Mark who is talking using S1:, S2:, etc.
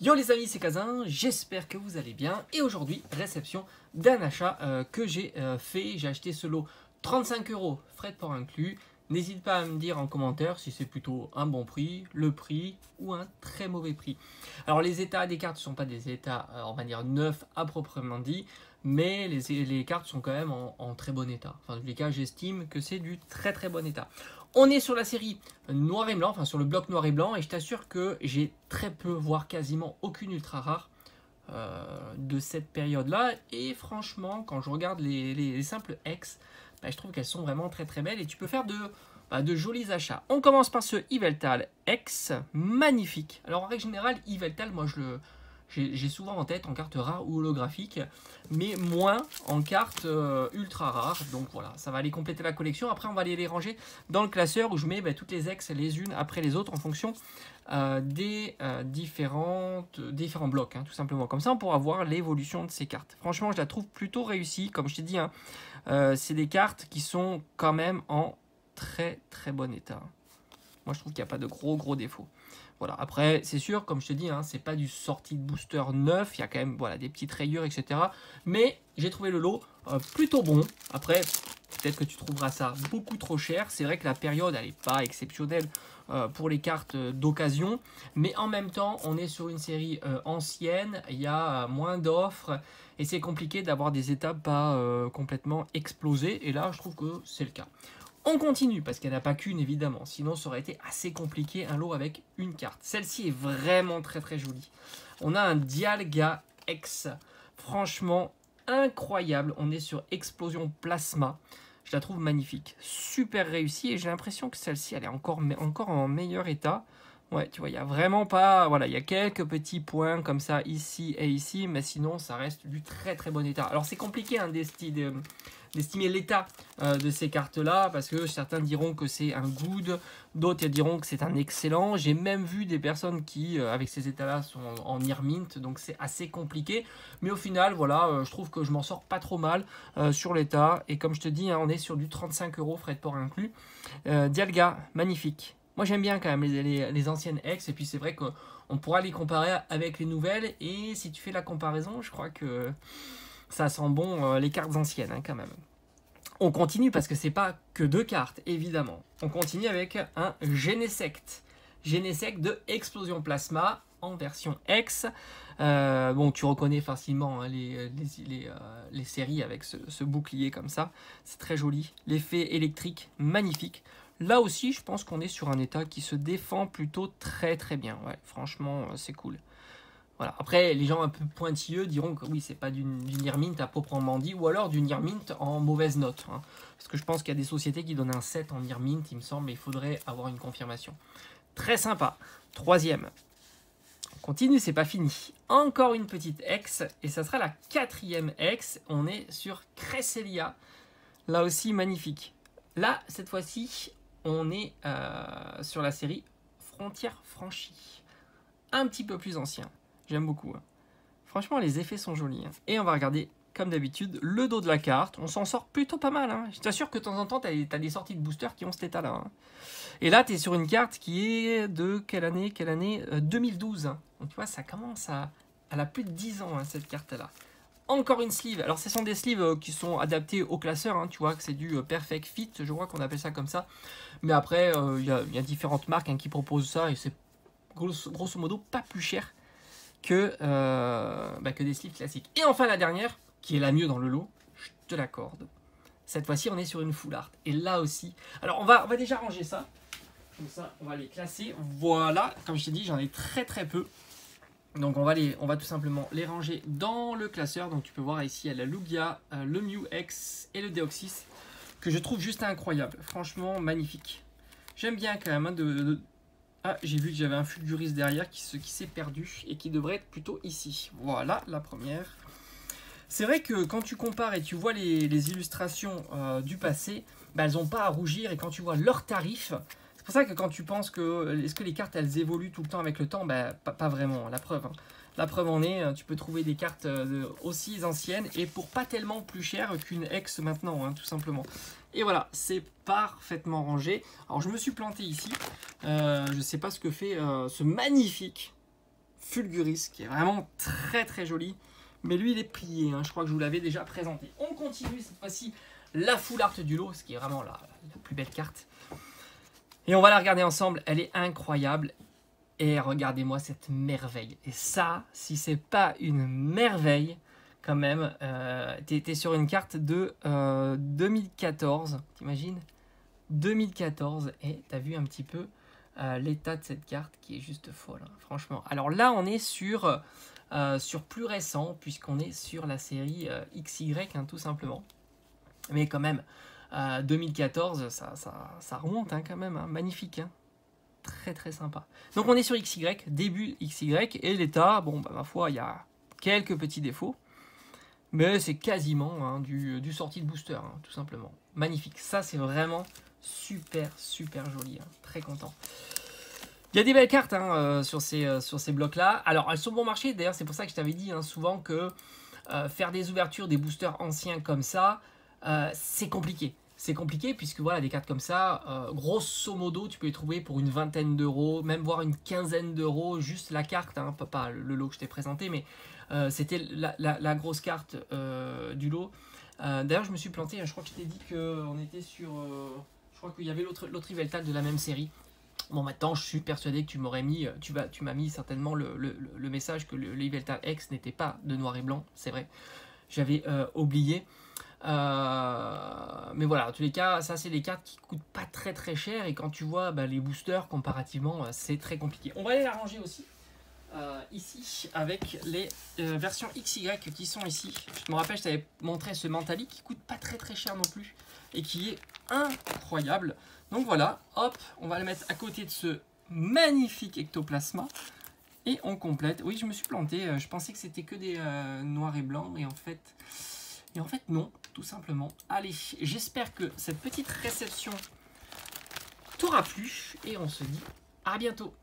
S1: Yo les amis, c'est Kazin, j'espère que vous allez bien. Et aujourd'hui, réception d'un achat que j'ai fait. J'ai acheté ce lot 35 €, frais de port inclus. N'hésite pas à me dire en commentaire si c'est plutôt un bon prix, le prix ou un très mauvais prix. Alors les états des cartes ne sont pas des états, on va dire, neufs à proprement dit, mais les cartes sont quand même en très bon état. Enfin, en tous les cas, j'estime que c'est du très très bon état. On est sur la série noir et blanc, enfin sur le bloc noir et blanc, et je t'assure que j'ai très peu, voire quasiment aucune ultra rare de cette période-là. Et franchement, quand je regarde les simples X, bah, je trouve qu'elles sont vraiment très très belles et tu peux faire de jolis achats. On commence par ce Yveltal X, magnifique. Alors en règle générale, Yveltal, moi j'ai souvent en tête en carte rare ou holographique, mais moins en carte ultra rare. Donc voilà, ça va aller compléter la collection. Après, on va aller les ranger dans le classeur où je mets toutes les ex les unes après les autres en fonction des différents blocs, hein, tout simplement. Comme ça, on pourra voir l'évolution de ces cartes. Franchement, je la trouve plutôt réussie. Comme je t'ai dit, hein, c'est des cartes qui sont quand même en très très bon état. Moi, je trouve qu'il n'y a pas de gros défauts. Voilà. Après, c'est sûr, comme je te dis, hein, c'est pas du sortie de booster neuf. Il y a quand même des petites rayures, etc. Mais j'ai trouvé le lot plutôt bon. Après, peut-être que tu trouveras ça beaucoup trop cher. C'est vrai que la période, elle n'est pas exceptionnelle pour les cartes d'occasion. Mais en même temps, on est sur une série ancienne. Il y a moins d'offres. Et c'est compliqué d'avoir des étapes pas complètement explosées. Et là, je trouve que c'est le cas. On continue, parce qu'il n'y en a pas qu'une évidemment, sinon ça aurait été assez compliqué un lot avec une carte. Celle-ci est vraiment très très jolie. On a un Dialga X, franchement incroyable. On est sur Explosion Plasma. Je la trouve magnifique, super réussie et j'ai l'impression que celle-ci elle est encore en meilleur état. Ouais, tu vois, il n'y a vraiment pas... Voilà, il y a quelques petits points comme ça ici et ici, mais sinon ça reste du très très bon état. Alors c'est compliqué hein, d'estimer l'état de ces cartes-là, parce que certains diront que c'est un good, d'autres diront que c'est un excellent. J'ai même vu des personnes qui, avec ces états-là, sont en near mint, donc c'est assez compliqué. Mais au final, voilà, je trouve que je m'en sors pas trop mal sur l'état. Et comme je te dis, hein, on est sur du 35 € frais de port inclus. Dialga, magnifique. Moi j'aime bien quand même les anciennes X, et puis c'est vrai qu'on pourra les comparer avec les nouvelles, et si tu fais la comparaison, je crois que ça sent bon les cartes anciennes hein, quand même. On continue parce que c'est pas que deux cartes, évidemment. On continue avec un Genesect. Genesect de Explosion Plasma en version X. Bon, tu reconnais facilement hein, les séries avec ce bouclier comme ça. C'est très joli. L'effet électrique, magnifique. Là aussi, je pense qu'on est sur un état qui se défend plutôt très très bien. Ouais, franchement, c'est cool. Voilà. Après, les gens un peu pointilleux diront que oui, c'est pas du near mint à proprement dit, ou alors du near mint en mauvaise note. Hein. Parce que je pense qu'il y a des sociétés qui donnent un 7 en near mint, il me semble, mais il faudrait avoir une confirmation. Très sympa. Troisième. On continue, c'est pas fini. Encore une petite X, et ça sera la quatrième X. On est sur Cresselia. Là aussi, magnifique. Là, cette fois-ci, on est sur la série Frontières franchies. Un petit peu plus ancien. J'aime beaucoup. Hein. Franchement, les effets sont jolis. Hein. Et on va regarder, comme d'habitude, le dos de la carte. On s'en sort plutôt pas mal. Hein. Je t'assure que de temps en temps, tu as des sorties de boosters qui ont cet état-là. Hein. Et là, tu es sur une carte qui est de quelle année 2012. Hein. Donc tu vois, ça commence à... Elle a plus de 10 ans, hein, cette carte-là. Encore une sleeve. Alors, ce sont des sleeves qui sont adaptés au classeur. Hein. Tu vois que c'est du Perfect Fit, je crois qu'on appelle ça comme ça. Mais après, y a différentes marques hein, qui proposent ça. Et c'est grosso modo pas plus cher que des sleeves classiques. Et enfin la dernière, qui est la mieux dans le lot, je te l'accorde. Cette fois-ci, on est sur une full art. Et là aussi... Alors, on va déjà ranger ça. Comme ça, on va les classer. Voilà, comme je t'ai dit, j'en ai très très peu. Donc, on va tout simplement les ranger dans le classeur. Donc, tu peux voir ici, il y a la Lugia, le Mew X et le Deoxys, que je trouve juste incroyable. Franchement, magnifique. J'aime bien quand même Ah, j'ai vu que j'avais un Fulguris derrière qui s'est perdu et qui devrait être plutôt ici. Voilà la première. C'est vrai que quand tu compares et tu vois les illustrations du passé, elles n'ont pas à rougir. Et quand tu vois leurs tarifs, c'est pour ça que quand tu penses que est-ce que les cartes elles évoluent tout le temps avec le temps, pas vraiment. La preuve. Hein. La preuve en est, tu peux trouver des cartes aussi anciennes et pour pas tellement plus cher qu'une ex maintenant, hein, tout simplement. Et voilà, c'est parfaitement rangé. Alors je me suis planté ici. Je ne sais pas ce que fait ce magnifique Fulguris, qui est vraiment très très joli. Mais lui, il est plié, hein. Je crois que je vous l'avais déjà présenté. On continue cette fois-ci la full art du lot, ce qui est vraiment la plus belle carte. Et on va la regarder ensemble, elle est incroyable. Et regardez-moi cette merveille. Et ça, si c'est pas une merveille, quand même, t'es sur une carte de 2014, t'imagines 2014, et t'as vu un petit peu l'état de cette carte qui est juste folle, hein, franchement. Alors là, on est sur plus récent, puisqu'on est sur la série XY, hein, tout simplement. Mais quand même, 2014, ça remonte hein, quand même, hein, magnifique, hein. Très très sympa. Donc on est sur XY, début XY, et l'état, bon, bah, ma foi, il y a quelques petits défauts. Mais c'est quasiment hein, du sortie de booster, hein, tout simplement. Magnifique. Ça, c'est vraiment super, super joli. Hein. Très content. Il y a des belles cartes hein, sur ces blocs-là. Alors, elles sont bon marché. D'ailleurs, c'est pour ça que je t'avais dit hein, souvent que faire des ouvertures, des boosters anciens comme ça, c'est compliqué. C'est compliqué puisque voilà, des cartes comme ça, grosso modo, tu peux les trouver pour une vingtaine d'euros, même voire une quinzaine d'euros, juste la carte, hein, pas le lot que je t'ai présenté, mais c'était la grosse carte du lot. D'ailleurs, je me suis planté, je crois que je t'ai dit qu'on était sur... je crois qu'il y avait l'autre Yveltal de la même série. Bon, maintenant, je suis persuadé que tu m'aurais mis, tu m'as mis certainement le message que le Yveltal X n'était pas de noir et blanc, c'est vrai. J'avais oublié. Mais voilà, en tous les cas, ça c'est les cartes qui coûtent pas très très cher et quand tu vois bah, les boosters comparativement, c'est très compliqué. On va aller la ranger aussi ici avec les versions XY qui sont ici. Je me rappelle, je t'avais montré ce Mentali qui coûte pas très très cher non plus et qui est incroyable. Donc voilà, hop, on va le mettre à côté de ce magnifique ectoplasma et on complète. Oui, je me suis planté, je pensais que c'était que des noirs et blancs et en fait non, tout simplement. Allez, j'espère que cette petite réception t'aura plu et on se dit à bientôt.